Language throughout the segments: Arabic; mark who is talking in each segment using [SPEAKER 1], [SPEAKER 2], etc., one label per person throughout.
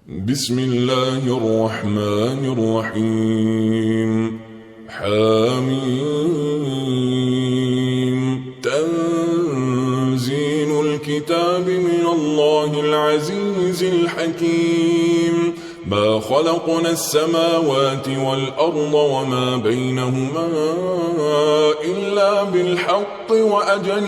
[SPEAKER 1] بسم الله الرحمن الرحيم. حميم. تنزيل الكتاب من الله العزيز الحكيم. ما خلقنا السماوات والأرض وما بينهما إلا بالحق وأجل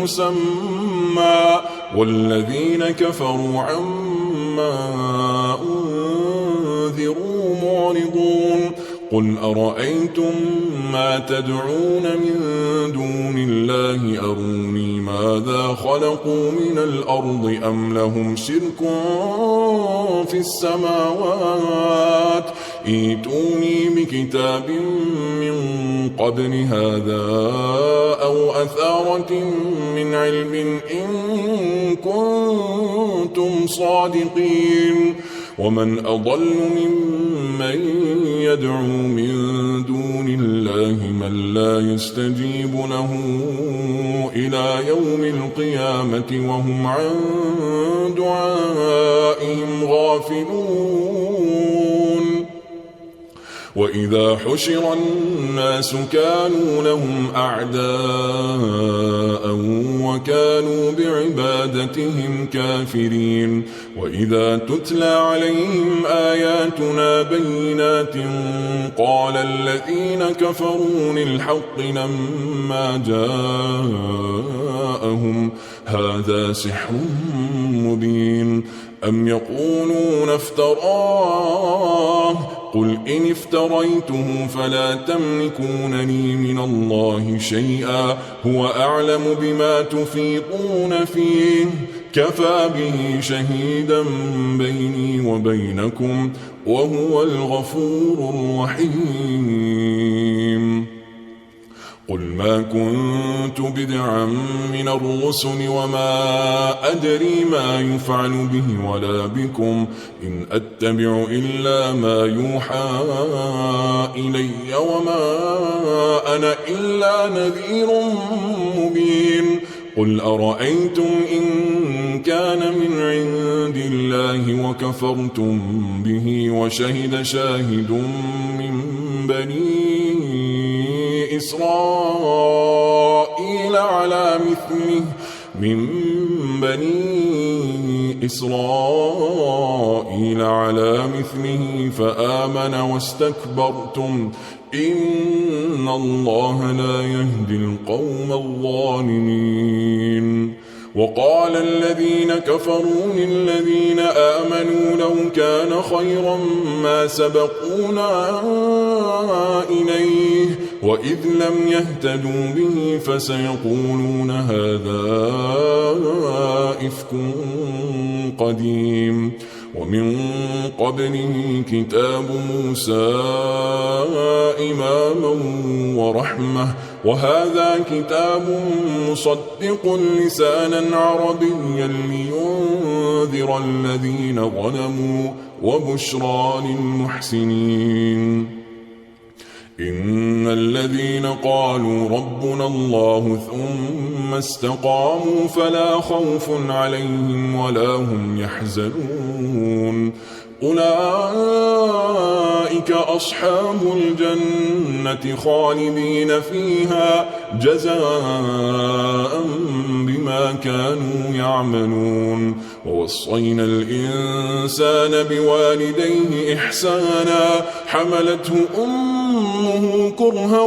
[SPEAKER 1] مسمى والذين كفروا عما أنذروا معرضون. قل أرأيتم ما تدعون من دون الله أروني ماذا خلقوا من الأرض أم لهم شرك في السماوات ائتوني بكتاب من قبل هذا أو أثارة من علم إن كنتم صادقين. ومن أضل ممن يدعو من دون الله من لا يستجيب له إلى يوم القيامة وهم عن دعائهم غافلون. وإذا حشر الناس كانوا لهم أعداء وكانوا بعبادتهم كافرين. وإذا تتلى عليهم آياتنا بينات قال الذين كفروا للحق لما جاءهم هذا سحر مبين أم يقولون افتراه قل إن افتريته فلا تملكون لي من الله شيئا هو أعلم بما تفيضون فيه كفى به شهيدا بيني وبينكم وهو الغفور الرحيم. قل ما كنت بدعا من الرسل وما أدري ما يفعل به ولا بكم إن أتبع إلا ما يوحى إلي وما أنا إلا نذير مبين. قل أرأيتم إن كان من عند الله وكفرتم به وشهد شاهد من بني إسرائيل على مثله فآمن واستكبرتم إن الله لا يهدي القوم الظالمين. وقال الذين كفروا للذين آمنوا لو كان خيرا ما سبقونا إليه وإذ لم يهتدوا به فسيقولون هذا إفك قديم. ومن قبله كتاب موسى إماما ورحمة وهذا كتاب مصدق لسانا عربيا لينذر الذين ظلموا وبشرى للمحسنين. إن الذين قالوا ربنا الله ثم استقاموا فلا خوف عليهم ولا هم يحزنون أولئك أصحاب الجنة خالدين فيها جزاء بما كانوا يعملون. ووصينا الإنسان بوالديه إحسانا حملته أمه كرها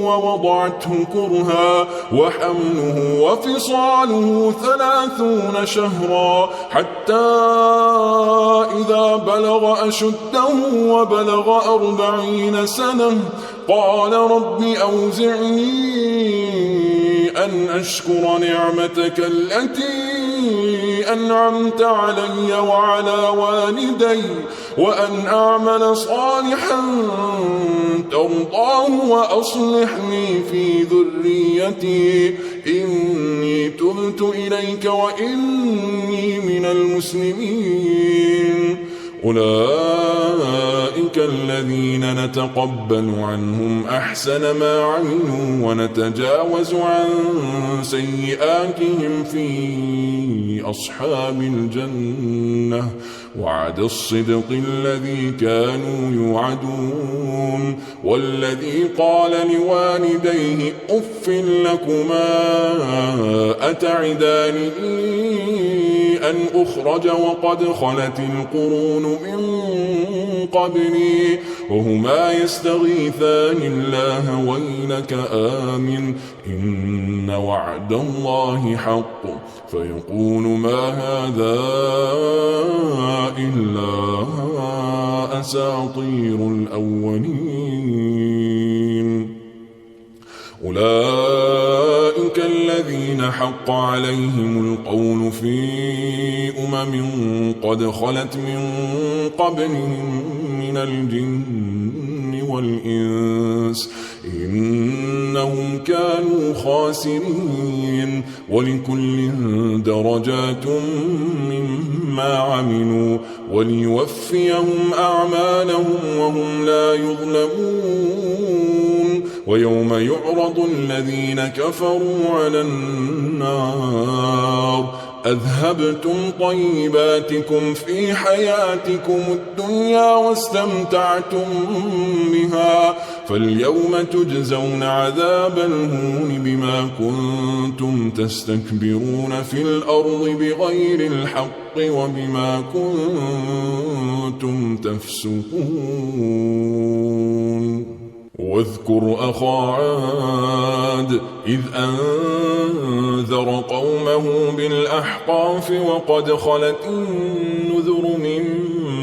[SPEAKER 1] ووضعته كرها وحمله وفصاله 30 شهرا حتى إذا بلغ أشده وبلغ 40 سنة قال رب أوزعني أن أشكر نعمتك التي أنعمت علي وعلى والدي وأن أعمل صالحا ترضاه وأصلحني في ذريتي إني تبت إليك وإني من المسلمين. أولئك الذين نتقبل عنهم أحسن ما عملوا ونتجاوز عن سيئاتهم في أصحاب الجنة وعد الصدق الذي كانوا يوعدون والذي قال لوالديه أف لكما أتعدانني أن أخرج وقد خلت القرون من قبلي وهما يستغيثان الله ويلك آمن إن وعد الله حق فيقول ما هذا إلا أساطير الأولين أولئك الذين حق عليهم القول في قد خلت من قبلهم من الجن والإنس إنهم كانوا خاسرين ولكل درجات مما عملوا وليوفيهم أعمالهم وهم لا يظلمون ويوم يعرض الذين كفروا على النار أذهبتم طيباتكم في حياتكم الدنيا واستمتعتم بها فاليوم تجزون عذاب الهون بما كنتم تستكبرون في الأرض بغير الحق وبما كنتم تفسقون واذكر أخا عاد إذ أنذر قومه بالأحقاف وقد خلت النذر من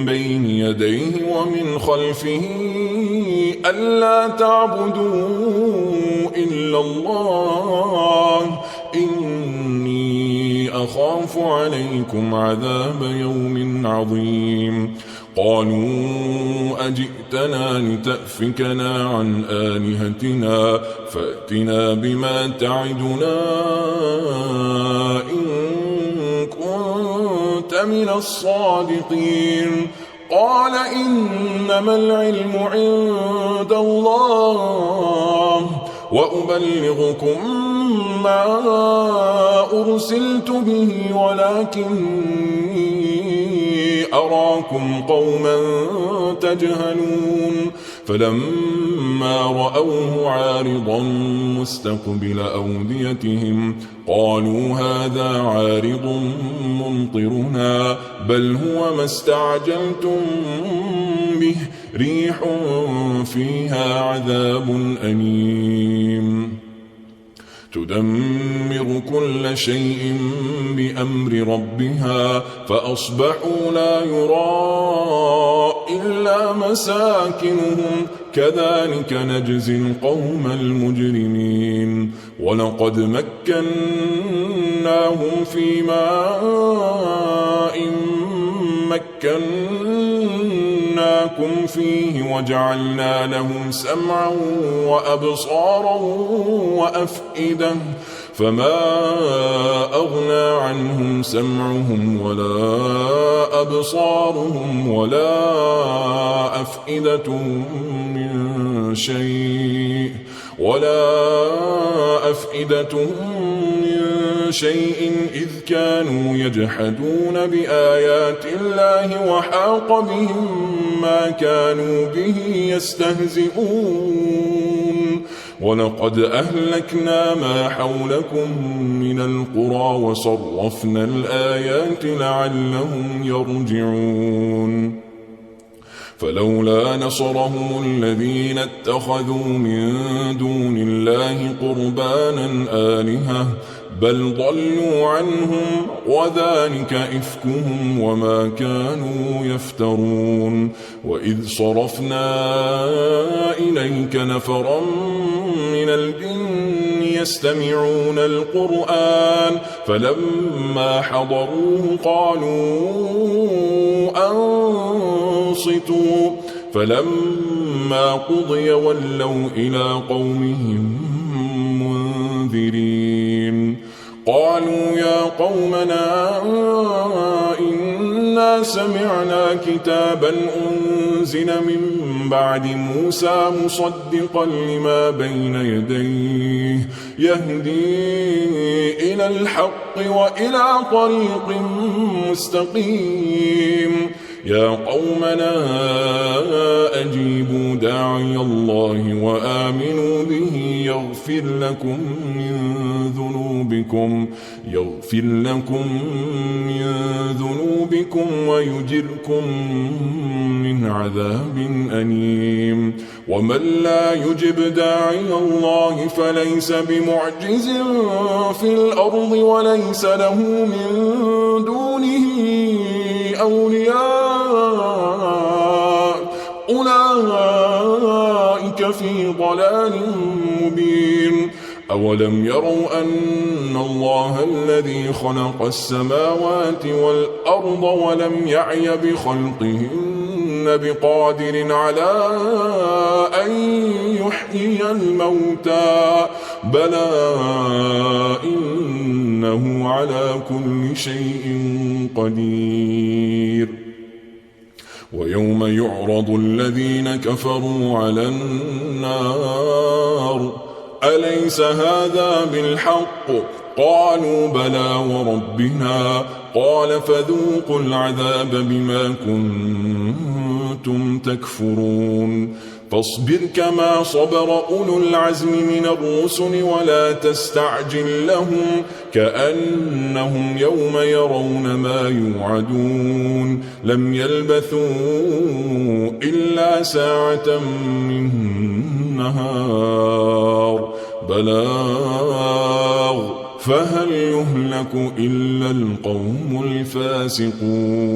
[SPEAKER 1] بين يديه ومن خلفه ألا تعبدوا إلا الله إني أخاف عليكم عذاب يوم عظيم قالوا أجئتنا لتأفكنا عن آلهتنا فأتنا بما تعدنا إن كنت من الصادقين قال إنما العلم عند الله وأبلغكم ما أرسلت به ولكني أراكم قوما تجهلون فلما رأوه عارضا مستقبل أوديتهم قالوا هذا عارض ممطرنا بل هو ما استعجلتم به ريح فيها عذاب أليم تدمر كل شيء بأمر ربها فأصبحوا لا يرى إلا مساكنهم كذلك نجزي القوم المجرمين ولقد مكناهم في ماء مكناكم فيه وجعلنا لهم سمعا وأبصارا وأفئدة فما أغنى عنهم سمعهم ولا أبصارهم ولا أفئدتهم من شيء إذ كانوا يجحدون بآيات الله وحاق بهم ما كانوا به يستهزئون ولقد أهلكنا ما حولكم من القرى وصرفنا الآيات لعلهم يرجعون فلولا نصرهم الذين اتخذوا من دون الله قربانا آلهة بل ضلوا عنهم وذلك إفكهم وما كانوا يفترون وإذ صرفنا إليك نفرا من الجن يستمعون القرآن فلما حضروه قالوا أنصتوا فلما قضي ولوا إلى قومهم منذرين قالوا يا قومنا إنا إنا سمعنا كتابا أنزل من بعد موسى مصدقا لما بين يديه يهدي إلى الحق وإلى طريق مستقيم يا قومنا أجيبوا داعي الله وآمنوا به يغفر لكم من ذنوبكم ويجركم من عذاب أليم ومن لا يجب داعي الله فليس بمعجز في الأرض وليس له من دونه أولياء أولئك في ضلال مبين أولم يروا أن الله الذي خلق السماوات والأرض ولم يعي بخلقهن بقادر على أن يحيي الموتى بلى إنه على كل شيء قدير ويوم يعرض الذين كفروا على النار أليس هذا بالحق قالوا بلى وربنا قال فذوقوا العذاب بما كنتم تكفرون فاصبر كما صبر أولو العزم من الرسل ولا تستعجل لهم كأنهم يوم يرون ما يوعدون لم يلبثوا إلا ساعة من نهار بلاغ فهل يهلك إلا القوم الفاسقون